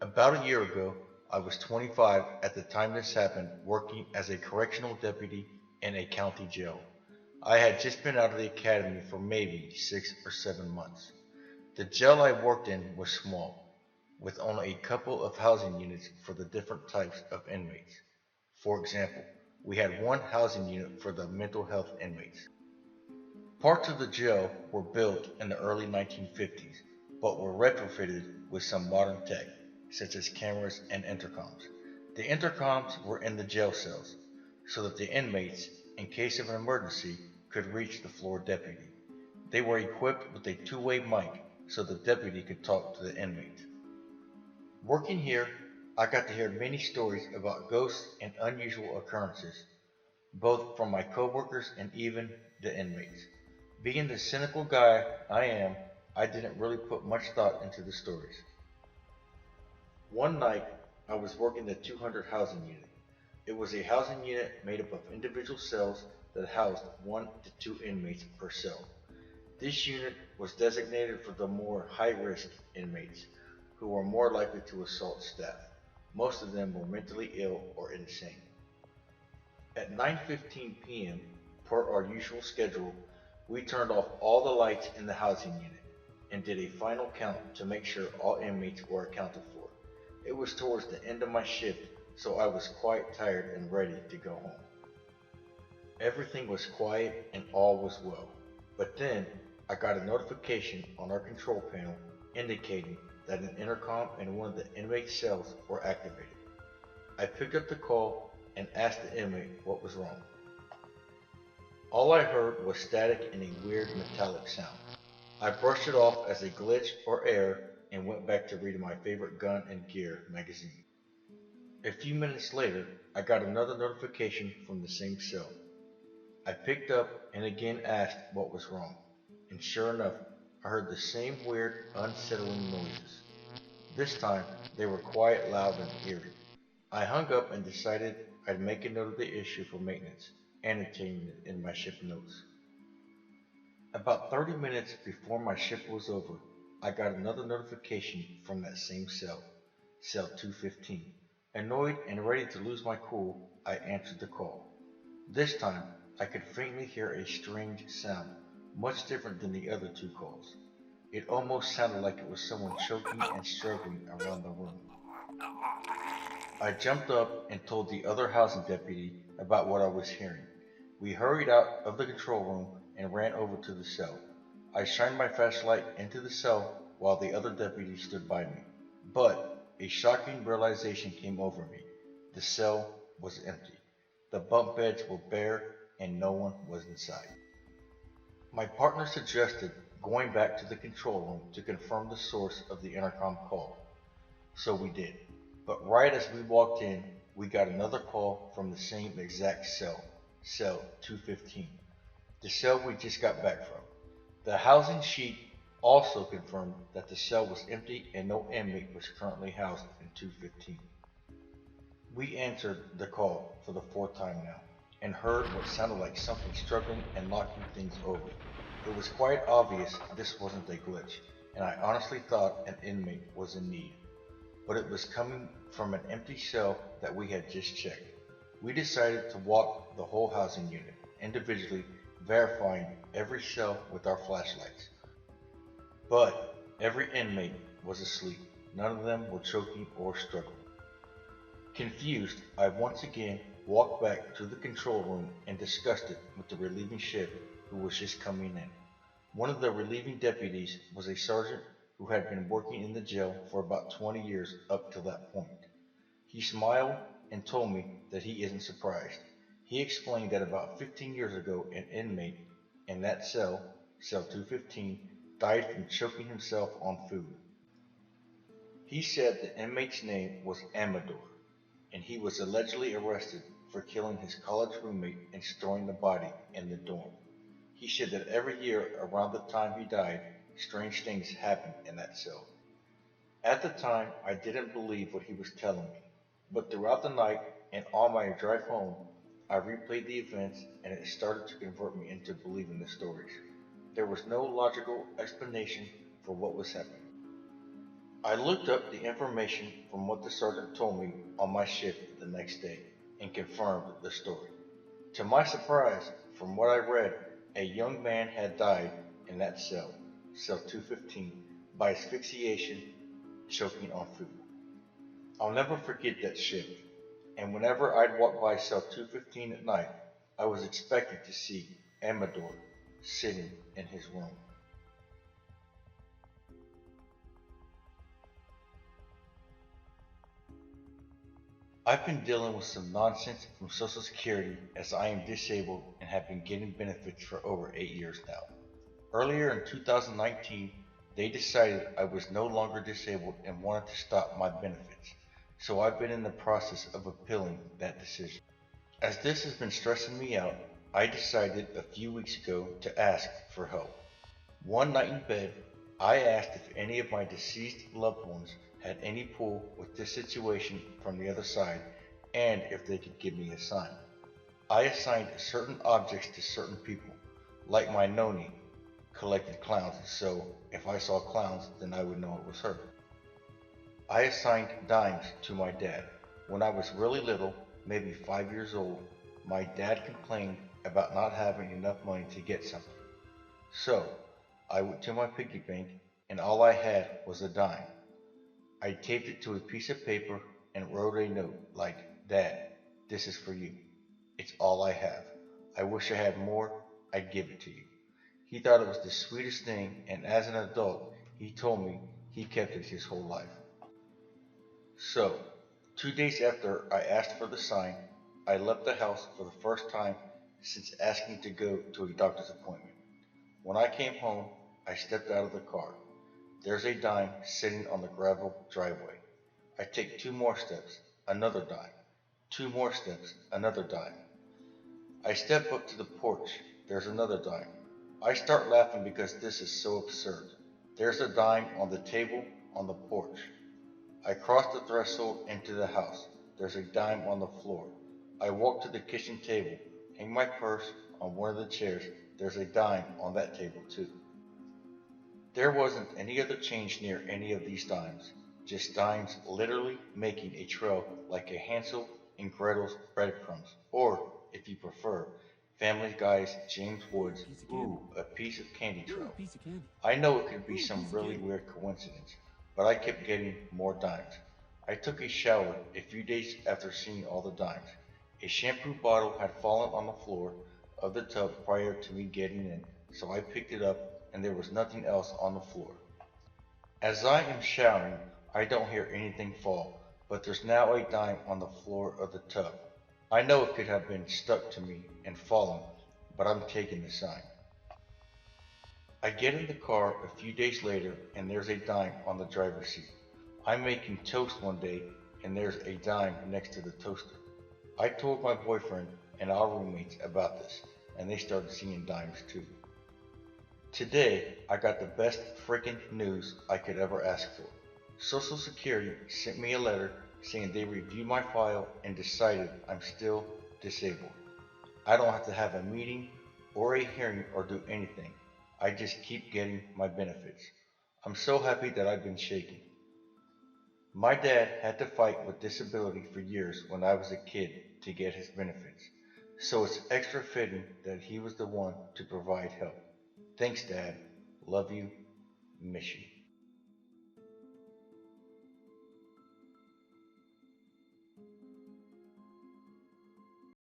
About a year ago, I was 25 at the time this happened, working as a correctional deputy in a county jail. I had just been out of the academy for maybe 6 or 7 months. The jail I worked in was small, with only a couple of housing units for the different types of inmates. For example, we had one housing unit for the mental health inmates. Parts of the jail were built in the early 1950s, but were retrofitted with some modern tech, such as cameras and intercoms. The intercoms were in the jail cells, so that the inmates, in case of an emergency, could reach the floor deputy. They were equipped with a two-way mic, so the deputy could talk to the inmate. Working here, I got to hear many stories about ghosts and unusual occurrences, both from my coworkers and even the inmates. Being the cynical guy I am, I didn't really put much thought into the stories. One night, I was working the 200 housing unit. It was a housing unit made up of individual cells that housed 1 to 2 inmates per cell. This unit was designated for the more high-risk inmates, who were more likely to assault staff. Most of them were mentally ill or insane. At 9:15 p.m., per our usual schedule, we turned off all the lights in the housing unit and did a final count to make sure all inmates were accounted for. It was towards the end of my shift, so I was quite tired and ready to go home. Everything was quiet and all was well. But then I got a notification on our control panel indicating that an intercom in one of the inmate cells were activated. I picked up the call and asked the inmate what was wrong. All I heard was static and a weird metallic sound. I brushed it off as a glitch or error and went back to reading my favorite Gun and Gear magazine. A few minutes later, I got another notification from the same cell. I picked up and again asked what was wrong, and sure enough, I heard the same weird, unsettling noises. This time, they were quiet, loud, and eerie. I hung up and decided I'd make a note of the issue for maintenance, annotating it in my shift notes. About 30 minutes before my shift was over, I got another notification from that same cell, cell 215. Annoyed and ready to lose my cool, I answered the call. This time, I could faintly hear a strange sound, much different than the other two calls. It almost sounded like it was someone choking and struggling around the room. I jumped up and told the other housing deputy about what I was hearing. We hurried out of the control room and ran over to the cell. I shined my flashlight into the cell while the other deputy stood by me. But a shocking realization came over me. The cell was empty. The bunk beds were bare and no one was inside. My partner suggested going back to the control room to confirm the source of the intercom call. So we did. But right as we walked in, we got another call from the same exact cell, cell 215, the cell we just got back from. The housing sheet also confirmed that the cell was empty and no inmate was currently housed in 215. We answered the call for the fourth time now, and heard what sounded like something struggling and knocking things over. It was quite obvious this wasn't a glitch, and I honestly thought an inmate was in need. But it was coming from an empty cell that we had just checked. We decided to walk the whole housing unit, individually verifying every cell with our flashlights. But every inmate was asleep. None of them were choking or struggling. Confused, I once again walked back to the control room and discussed it with the relieving shift who was just coming in. One of the relieving deputies was a sergeant who had been working in the jail for about 20 years up to that point. He smiled and told me that he isn't surprised. He explained that about 15 years ago an inmate in that cell, cell 215, died from choking himself on food. He said the inmate's name was Amador, and he was allegedly arrested for killing his college roommate and storing the body in the dorm. He said that every year around the time he died, strange things happened in that cell. At the time, I didn't believe what he was telling me, but throughout the night and on my drive home, I replayed the events and it started to convert me into believing the stories. There was no logical explanation for what was happening. I looked up the information from what the sergeant told me on my shift the next day and confirmed the story. To my surprise, from what I read, a young man had died in that cell, cell 215, by asphyxiation, choking on food. I'll never forget that shift, and whenever I'd walk by cell 215 at night, I was expecting to see Amador sitting in his room. I've been dealing with some nonsense from Social Security as I am disabled and have been getting benefits for over 8 years now. Earlier in 2019, they decided I was no longer disabled and wanted to stop my benefits, so I've been in the process of appealing that decision. As this has been stressing me out, I decided a few weeks ago to ask for help. One night in bed, I asked if any of my deceased loved ones had any pull with this situation from the other side and if they could give me a sign. I assigned certain objects to certain people, like my noni collected clowns, so if I saw clowns, then I would know it was her. I assigned dimes to my dad. When I was really little, maybe 5 years old, my dad complained about not having enough money to get something. So, I went to my piggy bank and all I had was a dime. I taped it to a piece of paper and wrote a note like, Dad, this is for you. It's all I have. I wish I had more, I'd give it to you. He thought it was the sweetest thing, and as an adult, he told me he kept it his whole life. So, 2 days after I asked for the sign, I left the house for the first time since asking to go to a doctor's appointment. When I came home, I stepped out of the car. There's a dime sitting on the gravel driveway. I take 2 more steps, another dime. 2 more steps, another dime. I step up to the porch. There's another dime. I start laughing because this is so absurd. There's a dime on the table on the porch. I cross the threshold into the house. There's a dime on the floor. I walk to the kitchen table, hang my purse on one of the chairs. There's a dime on that table too. There wasn't any other change near any of these dimes, just dimes literally making a trail like a Hansel and Gretel's breadcrumbs, or, if you prefer, Family Guy's James Woods' Ooh, a piece of candy trail. I know it could be some really weird coincidence, but I kept getting more dimes. I took a shower a few days after seeing all the dimes. A shampoo bottle had fallen on the floor of the tub prior to me getting in, so I picked it up and there was nothing else on the floor. As I am showering, I don't hear anything fall, but there's now a dime on the floor of the tub. I know it could have been stuck to me and fallen, but I'm taking the sign. I get in the car a few days later and there's a dime on the driver's seat. I'm making toast one day and there's a dime next to the toaster. I told my boyfriend and our roommates about this, and they started seeing dimes too. Today, I got the best freaking news I could ever ask for. Social Security sent me a letter saying they reviewed my file and decided I'm still disabled. I don't have to have a meeting or a hearing or do anything. I just keep getting my benefits. I'm so happy that I've been shaken. My dad had to fight with disability for years when I was a kid to get his benefits, so it's extra fitting that he was the one to provide help. Thanks, Dad. Love you. Miss you.